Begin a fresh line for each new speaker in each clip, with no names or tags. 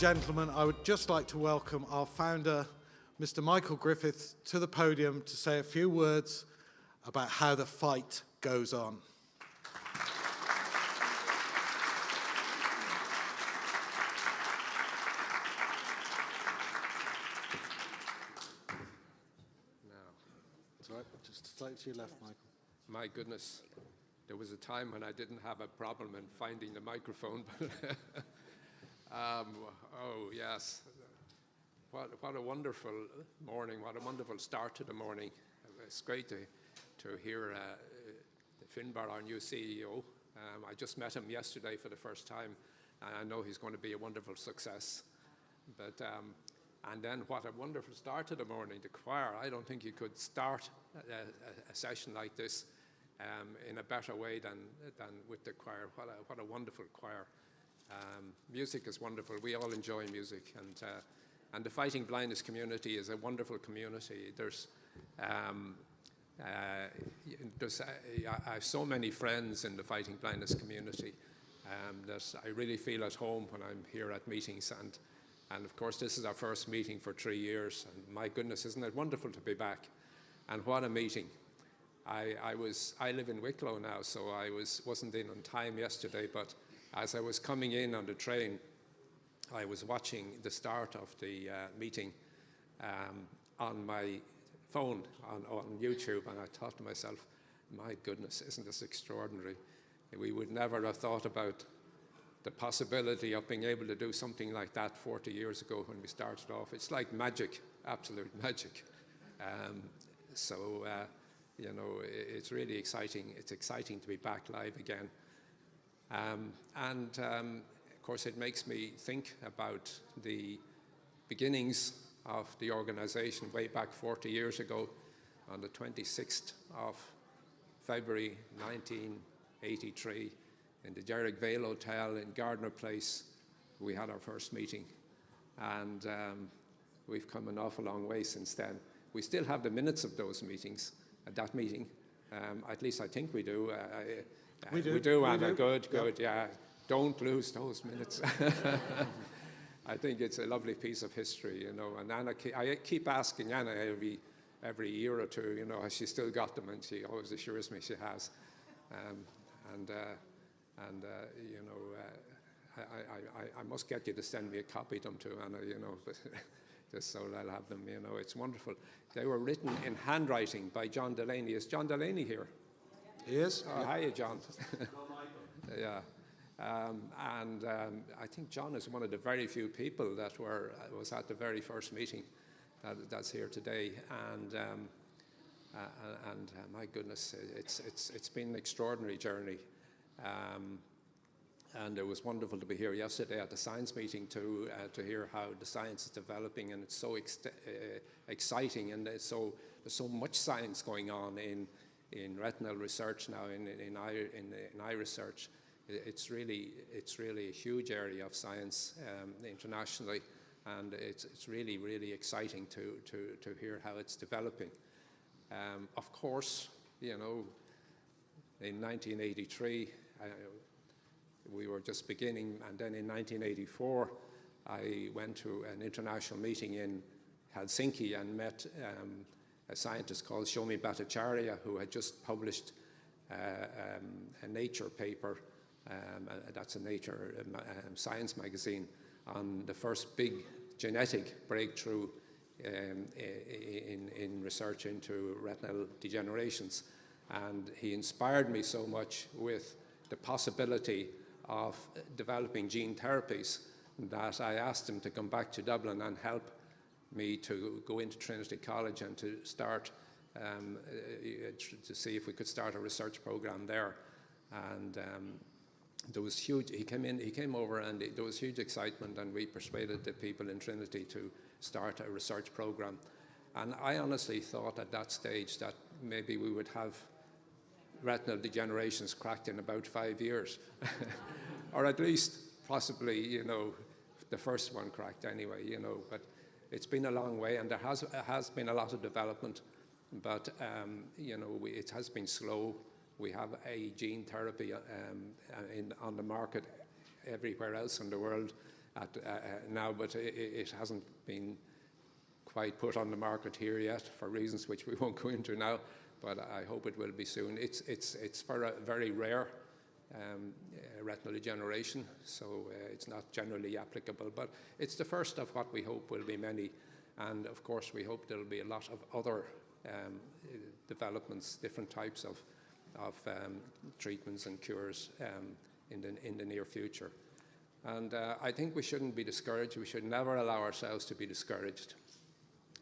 gentlemen, I would just like to welcome our founder, Mr. Michael Griffith, to the podium to say a few words about how the fight goes on.
It's all right, just slightly to your left, Michael.
My goodness, there was a time when I didn't have a problem in finding the microphone. Oh yes, what a wonderful morning, what a wonderful start to the morning. It's great to hear Finbar, our new CEO. I just met him yesterday for the first time, and I know he's going to be a wonderful success. But and then what a wonderful start to the morning, the choir. I don't think you could start a session like this in a better way than with the choir. What a wonderful choir. Music is wonderful. We all enjoy music, and the fighting blindness community is a wonderful community. I have so many friends in the fighting blindness community that I really feel at home when I'm here at meetings. And of course, this is our first meeting for 3 years. And my goodness, isn't it wonderful to be back? And what a meeting. I live in Wicklow now, so I wasn't in on time yesterday, but as I was coming in on the train, I was watching the start of the meeting on my phone on YouTube, and I thought to myself, my goodness, isn't this extraordinary? We would never have thought about the possibility of being able to do something like that 40 years ago when we started off. It's like magic, absolute magic. You know, it's really exciting. It's exciting to be back live again. Of course, it makes me think about the beginnings of the organization way back 40 years ago. On the 26th of February 1983, in the Derrick Vale Hotel in Gardner Place, we had our first meeting. And we've come an awful long way since then. We still have the minutes of those meetings, that meeting. At least I think we do.
We do.
We do, Anna.
We do.
Good, yeah. Don't lose those minutes. I think it's a lovely piece of history, you know. And Anna, I keep asking Anna every year or two, you know, has she still got them? And she always assures me she has. You know, I must get you to send me a copy of them too, Anna, you know, but just so I'll have them, you know. It's wonderful. They were written in handwriting by John Delaney. Is John Delaney here?
He is.
Oh, hiya, John. Yeah. I think John is one of the very few people that was at the very first meeting that's here today. My goodness, it's been an extraordinary journey. And it was wonderful to be here yesterday at the science meeting to hear how the science is developing, and it's so exciting, and there's so much science going on in retinal research now, in eye research. It's really a huge area of science internationally, and it's really exciting to hear how it's developing. Of course, you know, in 1983. We were just beginning, and then in 1984 I went to an international meeting in Helsinki and met a scientist called Shomi Bhattacharya, who had just published a Nature paper, that's a Nature science magazine, on the first big genetic breakthrough in research into retinal degenerations. And he inspired me so much with the possibility of developing gene therapies that I asked him to come back to Dublin and help me to go into Trinity College and to start to see if we could start a research program there. And there was huge. He came over, and there was huge excitement, and we persuaded the people in Trinity to start a research program. And I honestly thought at that stage that maybe we would have retinal degenerations cracked in about 5 years, or at least possibly, you know, the first one cracked anyway, you know. But it's been a long way, and there has been a lot of development, but you know, it has been slow. We have a gene therapy on the market everywhere else in the world, now, but it hasn't been quite put on the market here yet for reasons which we won't go into now, but I hope it will be soon. It's for a very rare retinal degeneration, so it's not generally applicable, but it's the first of what we hope will be many, and of course we hope there'll be a lot of other developments, different types of treatments and cures in the near future. And I think we shouldn't be discouraged. We should never allow ourselves to be discouraged,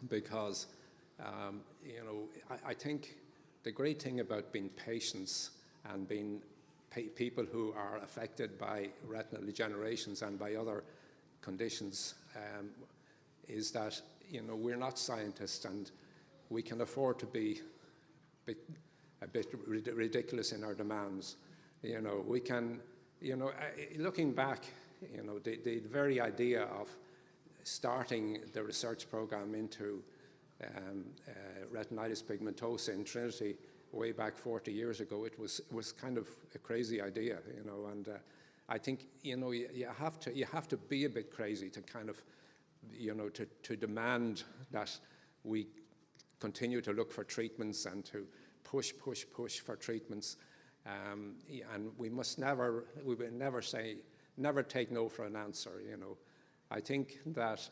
because I think the great thing about being patients and being people who are affected by retinal degenerations and by other conditions is that we're not scientists, and we can afford to be a bit ridiculous in our demands. We can, looking back, the very idea of starting the research program into retinitis pigmentosa in Trinity way back 40 years ago, it was kind of a crazy idea, and I think you have to be a bit crazy to kind of to demand that we continue to look for treatments and to push for treatments, and we will never take no for an answer. I think that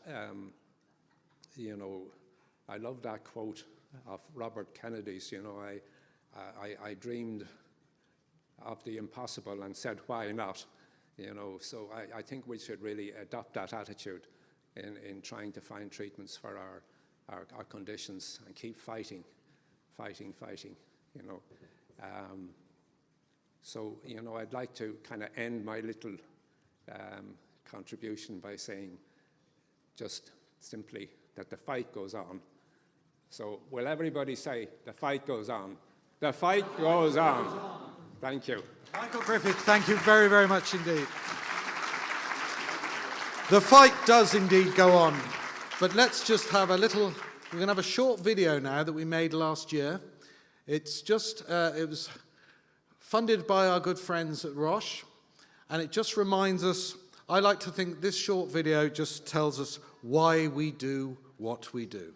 I love that quote of Robert Kennedy's. I dreamed of the impossible and said, why not? So I think we should really adopt that attitude in trying to find treatments for our conditions and keep fighting. So I'd like to kind of end my little contribution by saying just simply that the fight goes on. So will everybody say, the fight goes on? The fight goes on. Thank you.
Michael Griffith, thank you very, very much indeed. The fight does indeed go on, but let's just have a little, we're going to have a short video now that we made last year. It's just, it was funded by our good friends at Roche, and it just reminds us, I like to think this short video just tells us why we do what we do.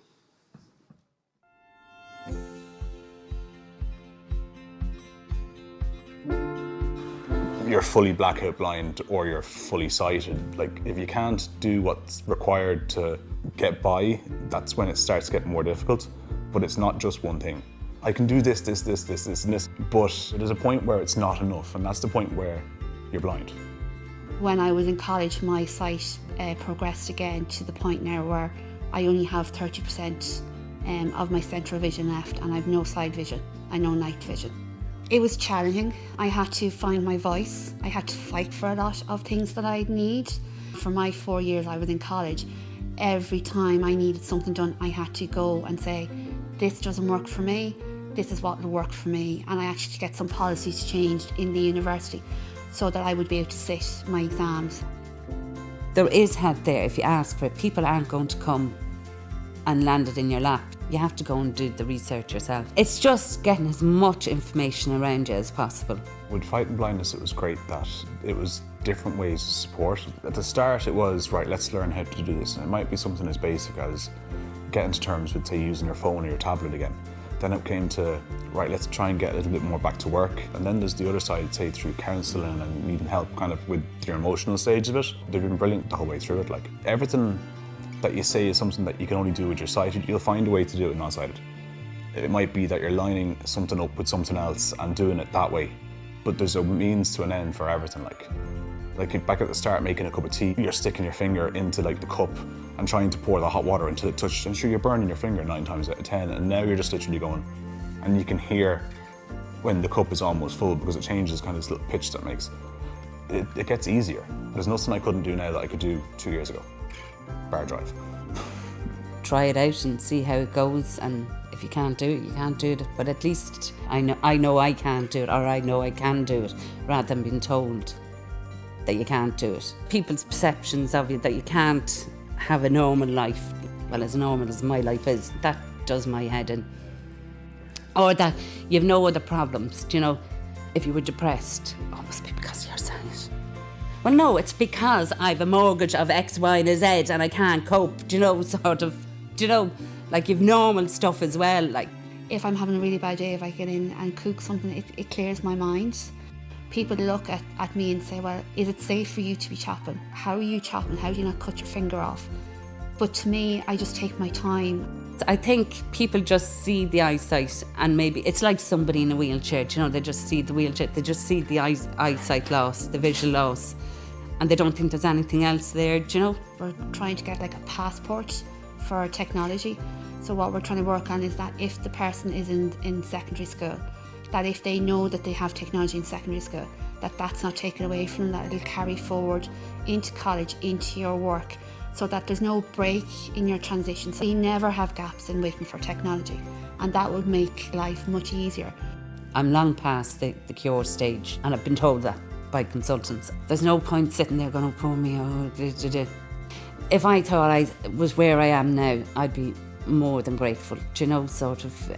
You're fully blackout blind or you're fully sighted. Like, if you can't do what's required to get by, that's when it starts getting more difficult. But it's not just one thing. I can do this, and this, but there's a point where it's not enough, and that's the point where you're blind.
When I was in college, my sight progressed again to the point now where I only have 30% of my central vision left, and I have no side vision, I no night vision. It was challenging. I had to find my voice. I had to fight for a lot of things that I need. For my 4 years I was in college, every time I needed something done, I had to go and say, this doesn't work for me, this is what will work for me. And I actually get some policies changed in the university so that I would be able to sit my exams.
There is help there if you ask for it. People aren't going to come and land it in your lap. You have to go and do the research yourself. It's just getting as much information around you as possible.
With Fighting Blindness, it was great that it was different ways of support. At the start it was, right, let's learn how to do this. And it might be something as basic as getting to terms with, say, using your phone or your tablet again. Then it came to, right, let's try and get a little bit more back to work. And then there's the other side, say, through counselling and needing help kind of with your emotional stage of it. They've been brilliant the whole way through it. Like, everything that you say is something that you can only do with your sighted, you'll find a way to do it non-sighted. It might be that you're lining something up with something else and doing it that way, but there's a means to an end for everything. Like back at the start, making a cup of tea, you're sticking your finger into like the cup and trying to pour the hot water into the touch, and sure, you're burning your finger 9 times out of 10, and now you're just literally going, and you can hear when the cup is almost full because it changes kind of this little pitch that makes. It gets easier. There's nothing I couldn't do now that I could do 2 years ago. Bar drive.
Try it out and see how it goes, and if you can't do it, you can't do it. But at least I know I can't do it, or I know I can do it, rather than being told that you can't do it. People's perceptions of you that you can't have a normal life, well, as normal as my life is, that does my head in. Or that you have no other problems, you know. If you were depressed, oh, it must be because of your sight. Well, no, it's because I've a mortgage of X, Y, and Z and I can't cope, do you know, sort of, do you know, like you've normal stuff as well, like.
If I'm having a really bad day, if I get in and cook something, it clears my mind. People look at me and say, well, is it safe for you to be chopping? How are you chopping? How do you not cut your finger off? But to me, I just take my time.
I think people just see the eyesight and maybe it's like somebody in a wheelchair, do you know, they just see the wheelchair, they just see the eyesight loss, the visual loss, and they don't think there's anything else there, do you know?
We're trying to get like a passport for technology. So what we're trying to work on is that if the person is in secondary school, that if they know that they have technology in secondary school, that's not taken away from them, that it'll carry forward into college, into your work, so that there's no break in your transition. So you never have gaps in waiting for technology, and that would make life much easier.
I'm long past the cure stage, and I've been told that by consultants. There's no point sitting there going, oh, poor me, oh, If I thought I was where I am now, I'd be more than grateful, do you know, sort of,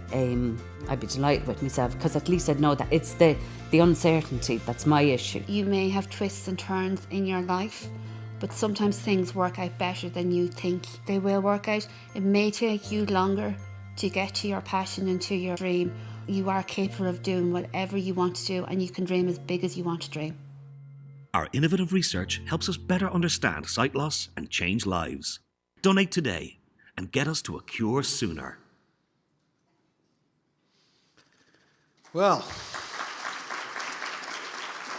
I'd be delighted with myself, because at least I'd know that it's the uncertainty that's my issue.
You may have twists and turns in your life, but sometimes things work out better than you think they will work out. It may take you longer to get to your passion and to your dream. You are capable of doing whatever you want to do, and you can dream as big as you want to dream.
Our innovative research helps us better understand sight loss and change lives. Donate today and get us to a cure sooner.
Well,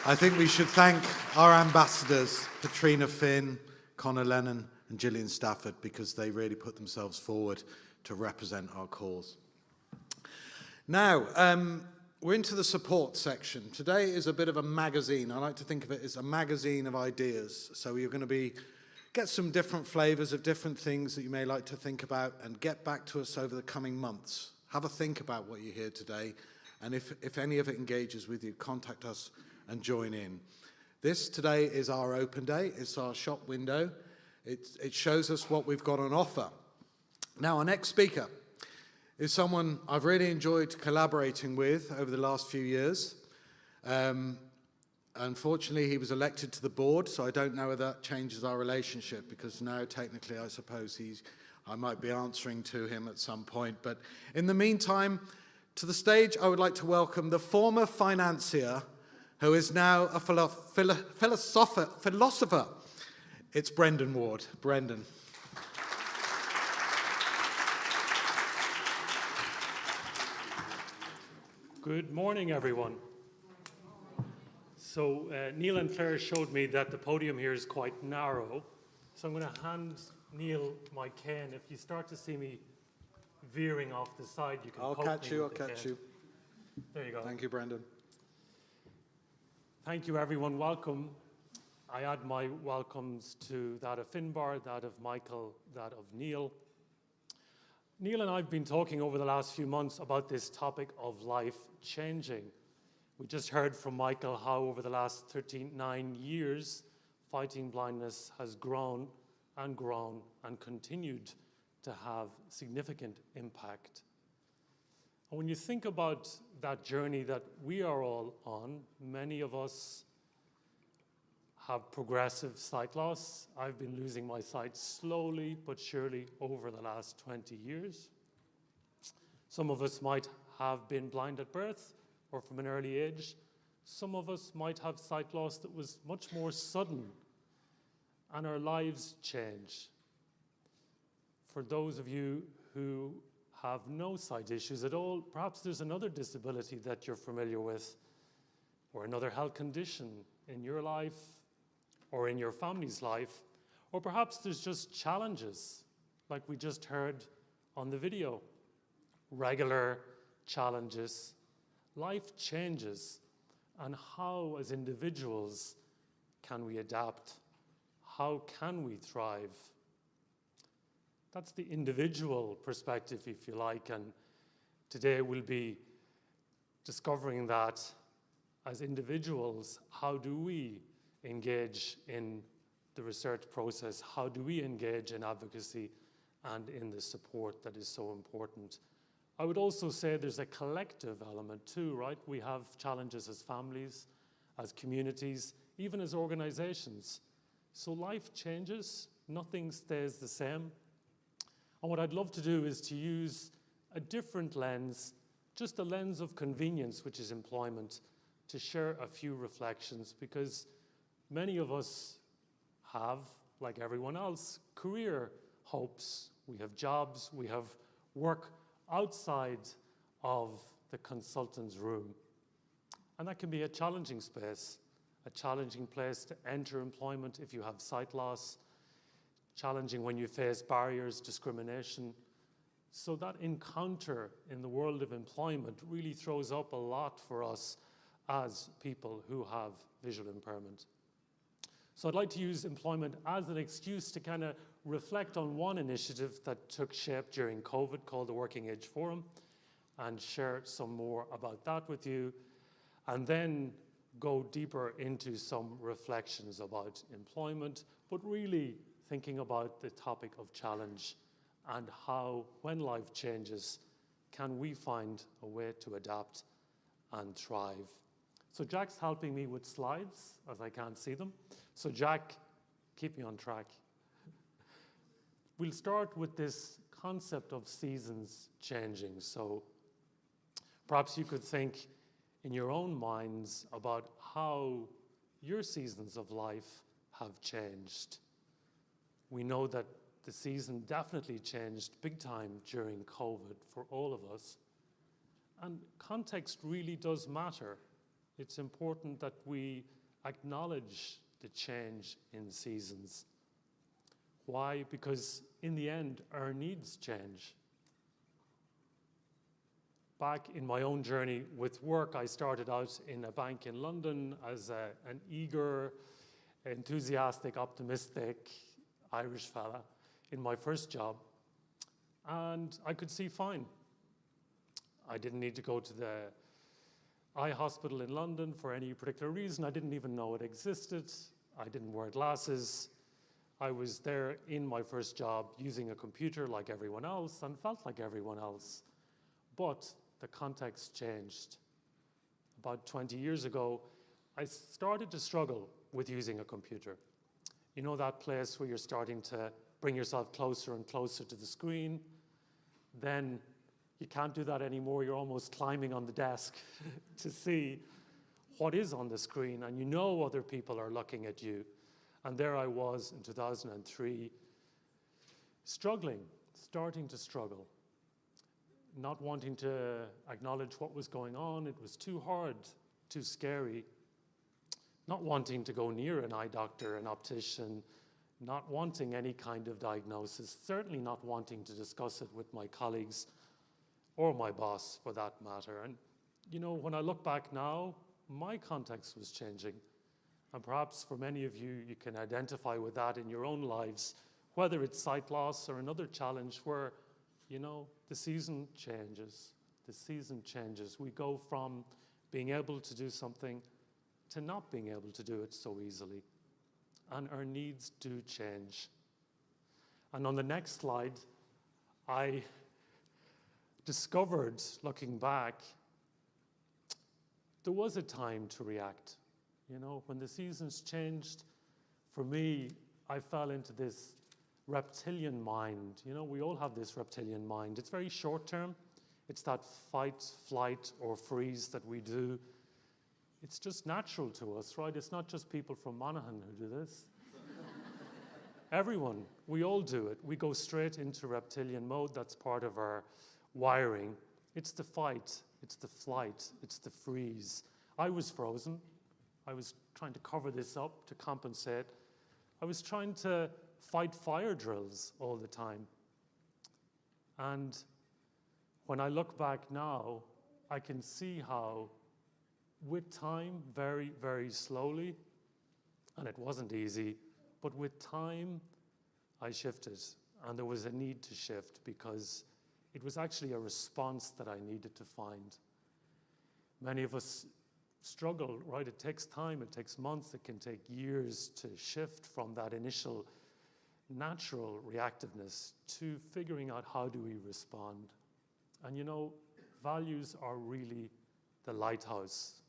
I think we should thank our ambassadors, Katrina Finn, Conor Lennon and Gillian Stafford, because they really put themselves forward to represent our cause. Now, we're into the support section. Today is a bit of a magazine. I like to think of it as a magazine of ideas. So you're going to get some different flavours of different things that you may like to think about, and get back to us over the coming months. Have a think about what you hear today, and if any of it engages with you, contact us and join in. This today is our open day. It's our shop window. It shows us what we've got on offer. Now, our next speaker is someone I've really enjoyed collaborating with over the last few years. Unfortunately, he was elected to the board, so I don't know whether that changes our relationship, because now technically I suppose I might be answering to him at some point. But in the meantime, to the stage I would like to welcome the former financier who is now a philosopher. It's Breandan Ward. Breandan.
Good morning, everyone. So Neil and Claire showed me that the podium here is quite narrow. So I'm going to hand Neil my cane. If you start to see me veering off the side, you can
I'll
poke
catch
me
you, I'll
with the
catch
cane.
you.
There you go.
Thank you, Breandan.
Thank you, everyone. Welcome. I add my welcomes to that of Finbar, that of Michael, that of Neil. Neil and I have been talking over the last few months about this topic of life changing. We just heard from Michael how over the last 39 years, fighting blindness has grown and continued to have significant impact. And when you think about that journey that we are all on, many of us have progressive sight loss. I've been losing my sight slowly but surely over the last 20 years. Some of us might have been blind at birth or from an early age. Some of us might have sight loss that was much more sudden, and our lives change. For those of you who have no sight issues at all, perhaps there's another disability that you're familiar with, or another health condition in your life or in your family's life, or perhaps there's just challenges like we just heard on the video. Regular challenges. Life changes, and how as individuals can we adapt? How can we thrive? That's the individual perspective, if you like, and today we'll be discovering that as individuals, how do we engage in the research process? How do we engage in advocacy and in the support that is so important? I would also say there's a collective element too, right? We have challenges as families, as communities, even as organizations. So life changes, nothing stays the same. And what I'd love to do is to use a different lens, just a lens of convenience, which is employment, to share a few reflections, because many of us have, like everyone else, career hopes. We have jobs, we have work outside of the consultant's room. And that can be a challenging space, a challenging place to enter employment if you have sight loss, challenging when you face barriers, discrimination. So that encounter in the world of employment really throws up a lot for us as people who have visual impairment. So I'd like to use employment as an excuse to kind of reflect on one initiative that took shape during COVID called the Working Age Forum, and share some more about that with you, and then go deeper into some reflections about employment, but really thinking about the topic of challenge and how, when life changes, can we find a way to adapt and thrive. So Jack's helping me with slides, as I can't see them. So Jack, keep me on track. We'll start with this concept of seasons changing. So perhaps you could think in your own minds about how your seasons of life have changed. We know that the season definitely changed big time during COVID for all of us. And context really does matter. It's important that we acknowledge the change in seasons. Why? Because in the end, our needs change. Back in my own journey with work, I started out in a bank in London as an eager, enthusiastic, optimistic Irish fella in my first job. And I could see fine. I didn't need to go to the eye hospital in London for any particular reason. I didn't even know it existed. I didn't wear glasses. I was there in my first job using a computer like everyone else and felt like everyone else. But the context changed. About 20 years ago, I started to struggle with using a computer. You know that place where you're starting to bring yourself closer and closer to the screen? Then you can't do that anymore. You're almost climbing on the desk to see what is on the screen, and you know other people are looking at you. And there I was in 2003, struggling, starting to struggle, not wanting to acknowledge what was going on. It was too hard, too scary, not wanting to go near an eye doctor, an optician, not wanting any kind of diagnosis, certainly not wanting to discuss it with my colleagues or my boss for that matter. And you know, when I look back now, my context was changing. And perhaps for many of you, you can identify with that in your own lives, whether it's sight loss or another challenge where, you know, the season changes. The season changes. We go from being able to do something to not being able to do it so easily. And our needs do change. And on the next slide, I discovered, looking back, there was a time to react. You know, when the seasons changed, for me, I fell into this reptilian mind. You know, we all have this reptilian mind. It's very short term. It's that fight, flight, or freeze that we do. It's just natural to us, right? It's not just people from Monaghan who do this. Everyone, we all do it. We go straight into reptilian mode. That's part of our wiring. It's the fight, it's the flight, it's the freeze. I was frozen. I was trying to cover this up to compensate. I was trying to fight fire drills all the time. And when I look back now, I can see how with time, very, very slowly, and it wasn't easy, but with time, I shifted. And there was a need to shift because it was actually a response that I needed to find. Many of us struggle, right? It takes time, it takes months, it can take years to shift from that initial natural reactiveness to figuring out how do we respond. And you know, values are really the lighthouse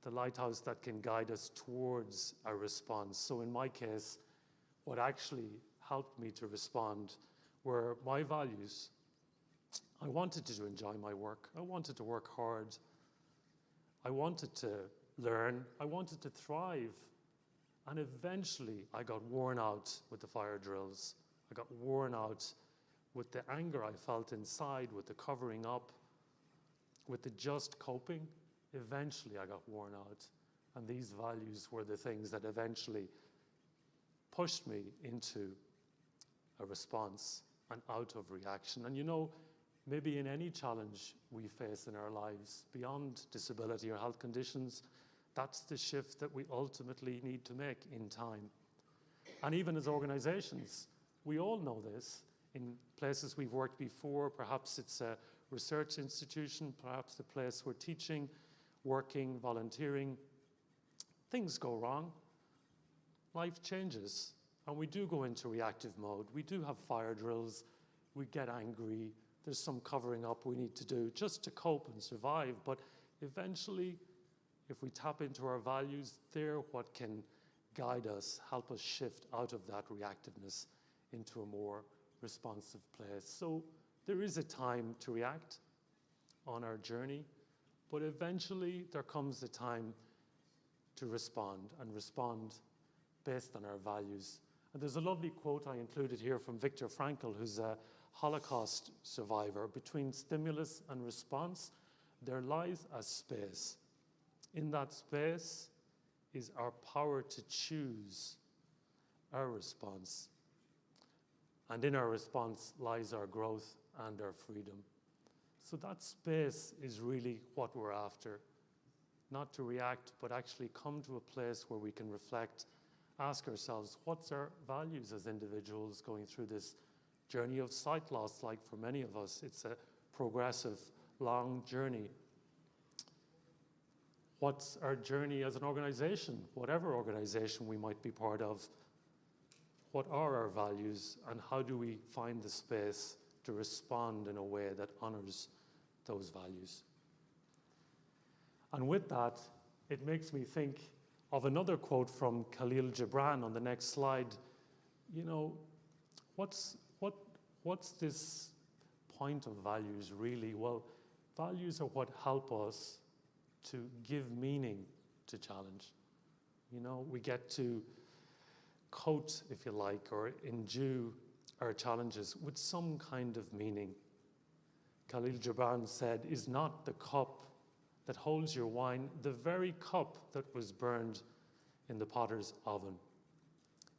the lighthouse that can guide us towards a response. So in my case, what actually helped me to respond were my values. I wanted to enjoy my work. I wanted to work hard. I wanted to learn. I wanted to thrive. And eventually, I got worn out with the fire drills. I got worn out with the anger I felt inside, with the covering up, with the just coping. Eventually, I got worn out. And these values were the things that eventually pushed me into a response and out of reaction. And you know, maybe in any challenge we face in our lives, beyond disability or health conditions, that's the shift that we ultimately need to make in time. And even as organizations, we all know this. In places we've worked before, perhaps it's a research institution, perhaps the place we're teaching, working, volunteering, things go wrong. Life changes, and we do go into reactive mode. We do have fire drills, we get angry, there's some covering up we need to do just to cope and survive. But eventually, if we tap into our values, they're what can guide us, help us shift out of that reactiveness into a more responsive place. So there is a time to react on our journey, but eventually there comes a time to respond, and respond based on our values. And there's a lovely quote I included here from Viktor Frankl, who's a Holocaust survivor. Between stimulus and response, there lies a space. In that space is our power to choose our response. And in our response lies our growth and our freedom. So that space is really what we're after. Not to react, but actually come to a place where we can reflect, ask ourselves, what's our values as individuals going through this journey of sight loss? Like for many of us, it's a progressive, long journey. What's our journey as an organization, whatever organization we might be part of? What are our values, and how do we find the space to respond in a way that honors those values? And with that, it makes me think of another quote from Khalil Gibran on the next slide. You know, what's this point of values really? Well, values are what help us to give meaning to challenge. You know, we get to coat, if you like, or endue our challenges with some kind of meaning. Khalil Gibran said, "Is not the cup that holds your wine the very cup that was burned in the potter's oven?"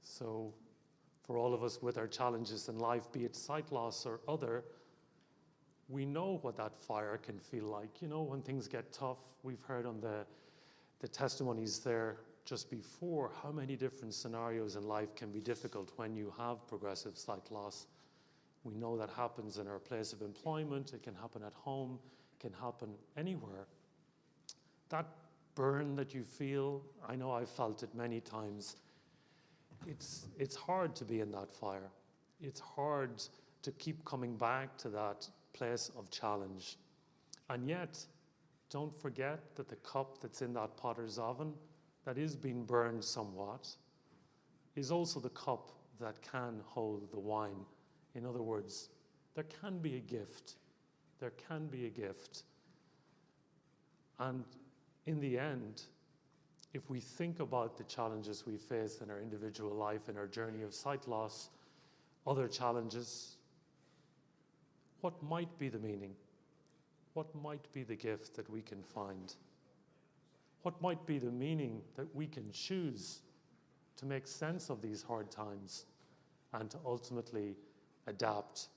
So for all of us with our challenges in life, be it sight loss or other, we know what that fire can feel like. You know, when things get tough, we've heard on the testimonies there just before how many different scenarios in life can be difficult when you have progressive sight loss. We know that happens in our place of employment, it can happen at home, it can happen anywhere. That burn that you feel, I know I've felt it many times. It's hard to be in that fire. It's hard to keep coming back to that place of challenge. And yet, don't forget that the cup that's in that potter's oven, that is being burned somewhat, is also the cup that can hold the wine. In other words, there can be a gift. There can be a gift. And in the end, if we think about the challenges we face in our individual life, in our journey of sight loss, other challenges, what might be the meaning? What might be the gift that we can find? What might be the meaning that we can choose to make sense of these hard times and to ultimately adapt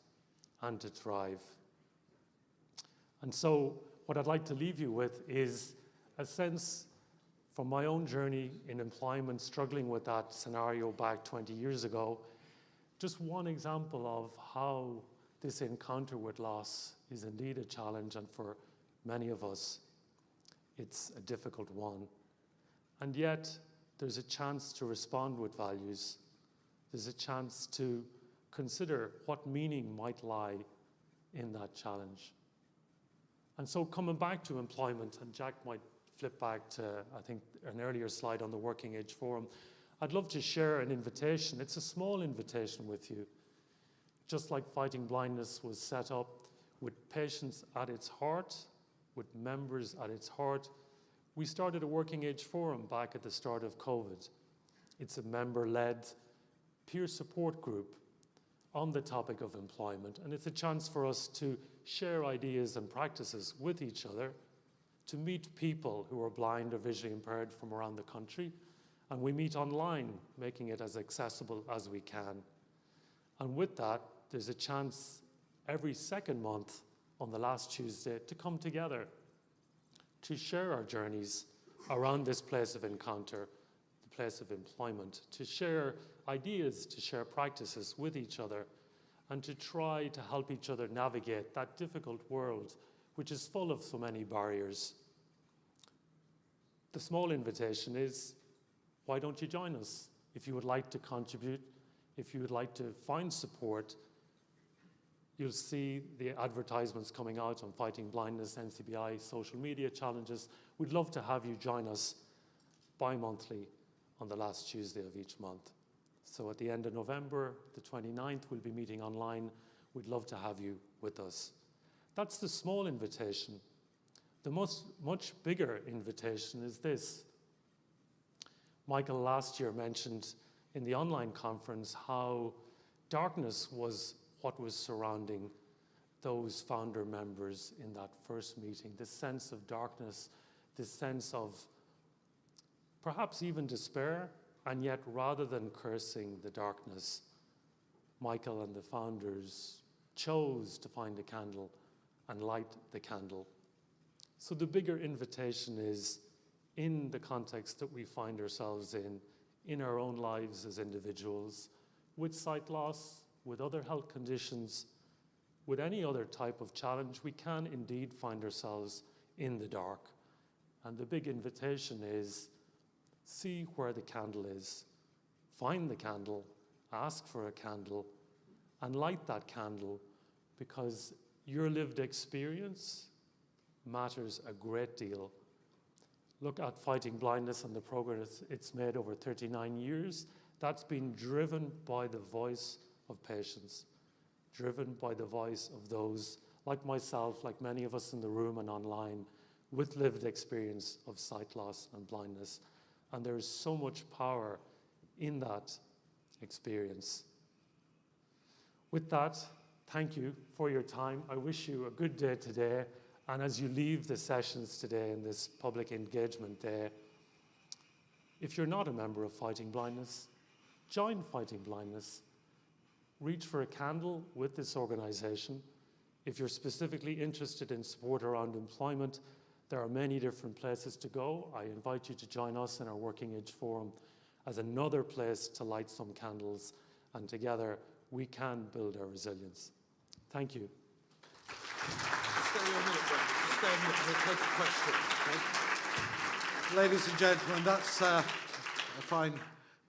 and to thrive? And so what I'd like to leave you with is a sense from my own journey in employment, struggling with that scenario back 20 years ago, just one example of how this encounter with loss is indeed a challenge, and for many of us, it's a difficult one. And yet, there's a chance to respond with values. There's a chance to consider what meaning might lie in that challenge. And so coming back to employment, and Jack might flip back to, I think, an earlier slide on the Working Age Forum, I'd love to share an invitation. It's a small invitation with you. Just like Fighting Blindness was set up with patients at its heart, with members at its heart, we started a Working Age Forum back at the start of COVID. It's a member-led peer support group on the topic of employment, and it's a chance for us to share ideas and practices with each other, to meet people who are blind or visually impaired from around the country, and we meet online, making it as accessible as we can. And with that, there's a chance every second month on the last Tuesday to come together, to share our journeys around this place of encounter, the place of employment, to share ideas, to share practices with each other, and to try to help each other navigate that difficult world which is full of so many barriers. The small invitation is, why don't you join us? If you would like to contribute, if you would like to find support, you'll see the advertisements coming out on Fighting Blindness, NCBI, social media challenges. We'd love to have you join us bi-monthly on the last Tuesday of each month. So at the end of November, the 29th, we'll be meeting online. We'd love to have you with us. That's the small invitation. The much bigger invitation is this. Michael last year mentioned in the online conference how darkness was what was surrounding those founder members in that first meeting, this sense of darkness, this sense of perhaps even despair, and yet rather than cursing the darkness, Michael and the founders chose to find a candle and light the candle. So the bigger invitation is, in the context that we find ourselves in our own lives as individuals, with sight loss, with other health conditions, with any other type of challenge, we can indeed find ourselves in the dark. And the big invitation is, see where the candle is, find the candle, ask for a candle, and light that candle, because your lived experience matters a great deal. Look at Fighting Blindness and the progress it's made over 39 years. That's been driven by the voice of patients, driven by the voice of those like myself, like many of us in the room and online, with lived experience of sight loss and blindness. And there is so much power in that experience. With that, thank you for your time. I wish you a good day today. And as you leave the sessions today in this public engagement day, if you're not a member of Fighting Blindness, join Fighting Blindness. Reach for a candle with this organization. If you're specifically interested in support around employment, there are many different places to go. I invite you to join us in our Working Age Forum as another place to light some candles, and together we can build our resilience. Thank you.
Stay here a minute, Brendan. Just stay a minute. We'll take a question. Okay? Ladies and gentlemen, that's a fine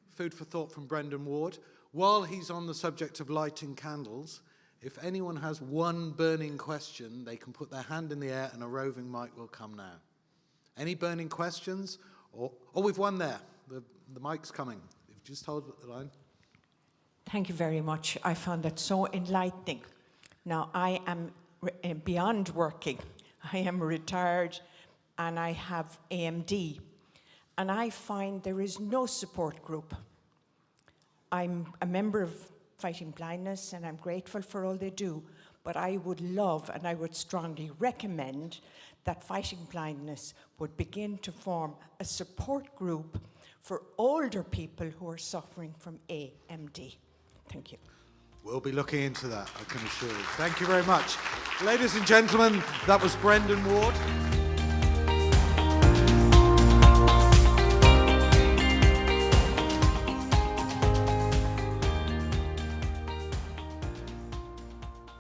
food for thought from Breandan Ward. While he's on the subject of lighting candles, if anyone has one burning question, they can put their hand in the air and a roving mic will come now. Any burning questions? Oh, we've one there. The mic's coming. If you just hold the line.
Thank you very much. I found that so enlightening. Now, I am beyond working. I am retired and I have AMD. And I find there is no support group. I'm a member of Fighting Blindness and I'm grateful for all they do. But I would love and I would strongly recommend that Fighting Blindness would begin to form a support group for older people who are suffering from AMD. Thank you.
We'll be looking into that, I can assure you. Thank you very much. Ladies and gentlemen, that was Breandan Ward.